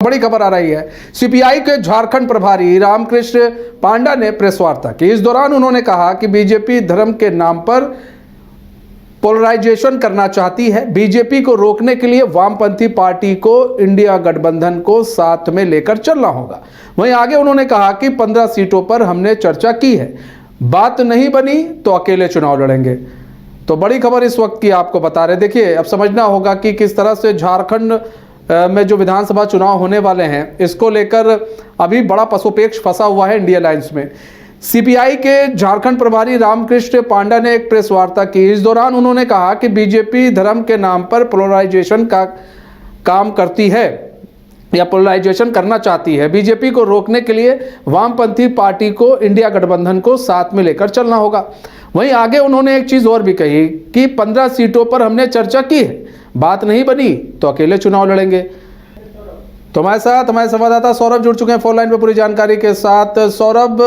बड़ी खबर आ रही है। सीपीआई के झारखंड प्रभारी रामकृष्ण पांडा ने प्रेस वार्ता की। इस दौरान उन्होंने कहा कि बीजेपी धर्म के नाम पर पोलराइजेशन करना चाहती है। बीजेपी को रोकने के लिए वामपंथी पार्टी को इंडिया गठबंधन को साथ में लेकर चलना होगा। वहीं आगे उन्होंने कहा कि 15 सीटों पर हमने चर्चा की है, बात नहीं बनी तो अकेले चुनाव लड़ेंगे। तो बड़ी खबर इस वक्त की आपको बता रहे। देखिए, अब समझना होगा कि किस तरह से झारखंड में जो विधानसभा चुनाव होने वाले हैं, इसको लेकर अभी बड़ा पशुपेक्ष फंसा हुआ है इंडिया अलायंस में। सीपीआई के झारखंड प्रभारी रामकृष्ण पांडा ने एक प्रेस वार्ता की। इस दौरान उन्होंने कहा कि बीजेपी धर्म के नाम पर पोलराइजेशन का काम करती है या पोलराइजेशन करना चाहती है। बीजेपी को रोकने के लिए वामपंथी पार्टी को इंडिया गठबंधन को साथ में लेकर चलना होगा। वहीं आगे उन्होंने एक चीज और भी कही कि 15 सीटों पर हमने चर्चा की है, बात नहीं बनी तो अकेले चुनाव लड़ेंगे। तो हमारे साथ हमारे संवाददाता सौरभ जुड़ चुके हैं फोन लाइन पर पूरी जानकारी के साथ। सौरभ,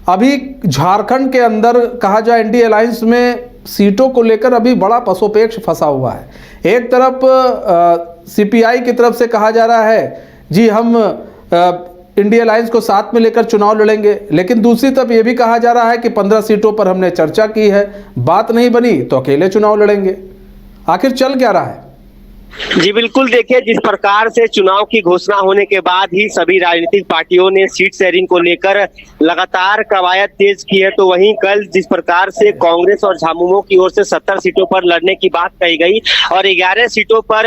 अभी झारखंड के अंदर कहा जाए इंडिया अलायंस में सीटों को लेकर अभी बड़ा पशुपेक्ष फंसा हुआ है। एक तरफ सीपीआई की तरफ से कहा जा रहा है जी हम इंडिया अलायंस को साथ में लेकर चुनाव लड़ेंगे, लेकिन दूसरी तरफ यह भी कहा जा रहा है कि 15 सीटों पर हमने चर्चा की है, बात नहीं बनी तो अकेले चुनाव लड़ेंगे। आखिर चल क्या रहा है? जी बिल्कुल, देखिए, जिस प्रकार से चुनाव की घोषणा होने के बाद ही सभी राजनीतिक पार्टियों ने सीट शेयरिंग को लेकर लगातार कवायद तेज की है, तो वहीं कल जिस प्रकार से कांग्रेस और झामुमो की ओर से 70 सीटों पर लड़ने की बात कही गई और 11 सीटों पर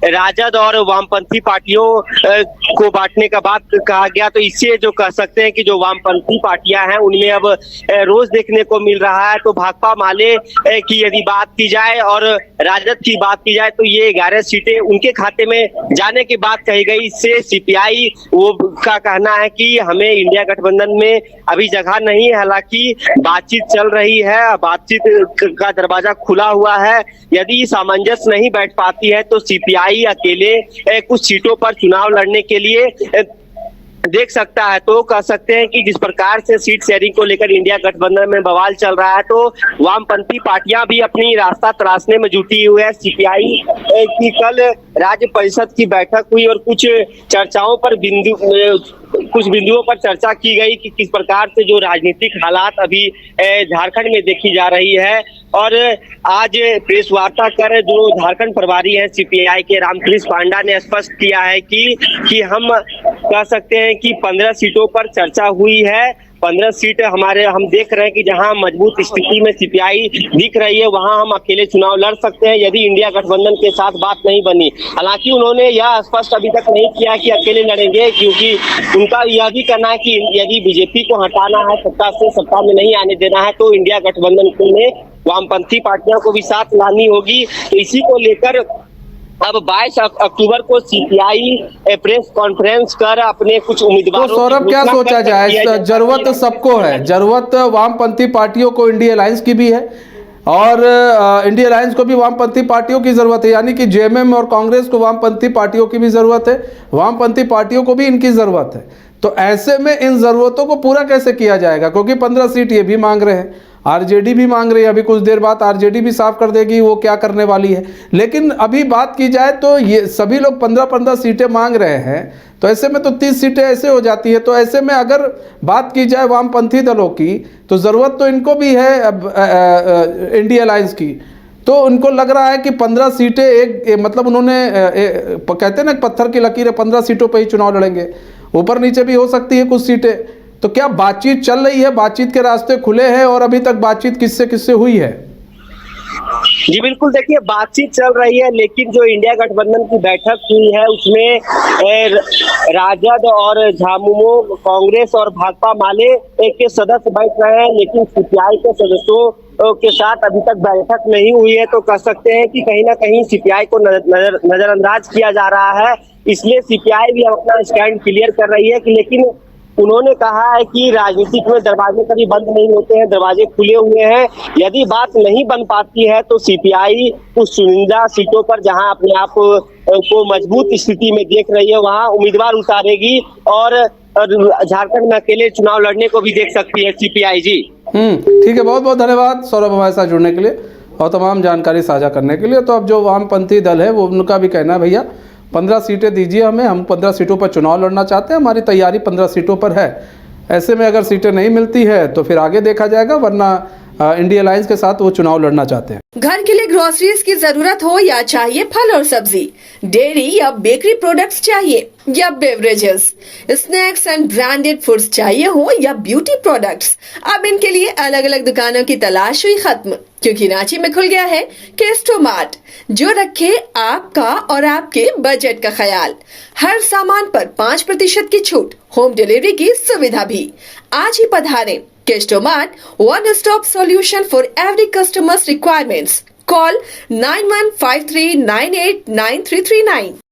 राजद और वामपंथी पार्टियों को बांटने का बात कहा गया, तो इससे जो कह सकते हैं कि जो वामपंथी पार्टियां हैं उनमें अब रोज देखने को मिल रहा है। तो भाकपा माले की यदि बात की जाए और राजद की बात की जाए तो ये 11 सीटें उनके खाते में जाने की बात कही गई। इससे सीपीआई वो का कहना है कि हमें इंडिया गठबंधन में अभी जगह नहीं है। हालांकि बातचीत चल रही है, बातचीत का दरवाजा खुला हुआ है। यदि सामंजस्य नहीं बैठ पाती है तो सीपीआई अकेले कुछ सीटों पर चुनाव लड़ने के लिए देख सकता है। तो कह सकते हैं कि जिस प्रकार से सीट शेयरिंग को लेकर इंडिया गठबंधन में बवाल चल रहा है, तो वामपंथी पार्टियां भी अपनी रास्ता तराशने में जुटी हुई है। सीपीआई की कल राज्य परिषद की बैठक हुई और कुछ चर्चाओं पर कुछ बिंदुओं पर चर्चा की गई कि किस प्रकार से जो राजनीतिक हालात अभी झारखंड में देखी जा रही है। और आज प्रेस वार्ता कर जो झारखंड प्रभारी हैं सीपीआई के रामकृष्ण पांडा ने स्पष्ट किया है कि हम कह सकते हैं कि 15 सीटों पर चर्चा हुई है। 15 सीट हम देख रहे हैं कि जहां मजबूत स्थिति में सीपीआई दिख रही है वहां हम अकेले चुनाव लड़ सकते हैं यदि इंडिया गठबंधन के साथ बात नहीं बनी। हालांकि उन्होंने यह स्पष्ट अभी तक नहीं किया कि अकेले लड़ेंगे, क्योंकि उनका यह भी कहना है कि यदि बीजेपी को हटाना है, सत्ता से सत्ता में नहीं आने देना है, तो इंडिया गठबंधन में वामपंथी पार्टियों को भी साथ लानी होगी। तो इसी को लेकर अब 22 अक्टूबर को सीपीआई प्रेस कॉन्फ्रेंस कर अपने कुछ उम्मीदवारों तो सौरभ, क्या सोचा जाए? जरूरत सबको है, जरूरत वामपंथी पार्टियों को इंडिया अलायंस की भी है और इंडिया अलायंस को भी वामपंथी पार्टियों की जरूरत है, यानी कि जेएमएम और कांग्रेस को वामपंथी पार्टियों की भी जरूरत है, वामपंथी पार्टियों को भी इनकी जरूरत है। तो ऐसे में इन जरूरतों को पूरा कैसे किया जाएगा? क्योंकि 15 सीट ये भी मांग रहे हैं, आरजेडी भी मांग रही है। अभी कुछ देर बाद आरजेडी भी साफ कर देगी वो क्या करने वाली है। लेकिन अभी बात की जाए तो ये सभी लोग 15-15 सीटें मांग रहे हैं, तो ऐसे में तो 30 सीटें ऐसे हो जाती है। तो ऐसे में अगर बात की जाए वामपंथी दलों की, तो ज़रूरत तो इनको भी है अब इंडिया अलायंस की। तो उनको लग रहा है कि 15 सीटें मतलब उन्होंने कहते हैं ना पत्थर की लकीर है, 15 सीटों पर ही चुनाव लड़ेंगे, ऊपर नीचे भी हो सकती है कुछ सीटें। तो क्या बातचीत चल रही है, बातचीत के रास्ते खुले हैं और अभी तक बातचीत किससे किससे हुई है? जी बिल्कुल, देखिए, बातचीत चल रही है, लेकिन जो इंडिया गठबंधन की बैठक हुई है उसमें राजद और झामुमो, कांग्रेस और भाकपा माले के सदस्य बैठ रहे हैं, लेकिन सीपीआई के सदस्यों के साथ अभी तक बैठक नहीं हुई है। तो कह सकते हैं कि कहीं ना कहीं सीपीआई को नजरअंदाज किया जा रहा है। इसलिए सीपीआई भी अपना स्टैंड क्लियर कर रही है कि, लेकिन उन्होंने कहा है कि राजनीतिक में दरवाजे कभी बंद नहीं होते हैं, दरवाजे खुले हुए हैं। यदि बात नहीं बन पाती है तो सीपीआई कुछ चुनिंदा सीटों पर जहां अपने आप को मजबूत स्थिति में देख रही है वहां उम्मीदवार उतारेगी और झारखंड में अकेले चुनाव लड़ने को भी देख सकती है सीपीआई। जी ठीक है, बहुत बहुत धन्यवाद सौरभ हमारे साथ जुड़ने के लिए और तमाम जानकारी साझा करने के लिए। तो अब जो वामपंथी दल है वो उनका भी कहना है भैया 15 सीटें दीजिए हमें, हम 15 सीटों पर चुनाव लड़ना चाहते हैं, हमारी तैयारी 15 सीटों पर है। ऐसे में अगर सीटें नहीं मिलती है तो फिर आगे देखा जाएगा, वरना इंडिया अलायंस के साथ वो चुनाव लड़ना चाहते हैं। घर के लिए ग्रोसरीज की जरूरत हो या चाहिए फल और सब्जी, डेयरी या बेकरी प्रोडक्ट्स चाहिए या beverages, snacks and branded foods चाहिए हो या ब्यूटी प्रोडक्ट्स, अब इनके लिए अलग अलग दुकानों की तलाश हुई खत्म, क्योंकि रांची में खुल गया है केस्टो मार्ट, जो रखे आपका और आपके बजट का ख्याल। हर सामान पर 5% की छूट, होम डिलीवरी की सुविधा भी। आज ही पधारें Kesto mart, one stop solution for every customer's requirements. Call 9153989339.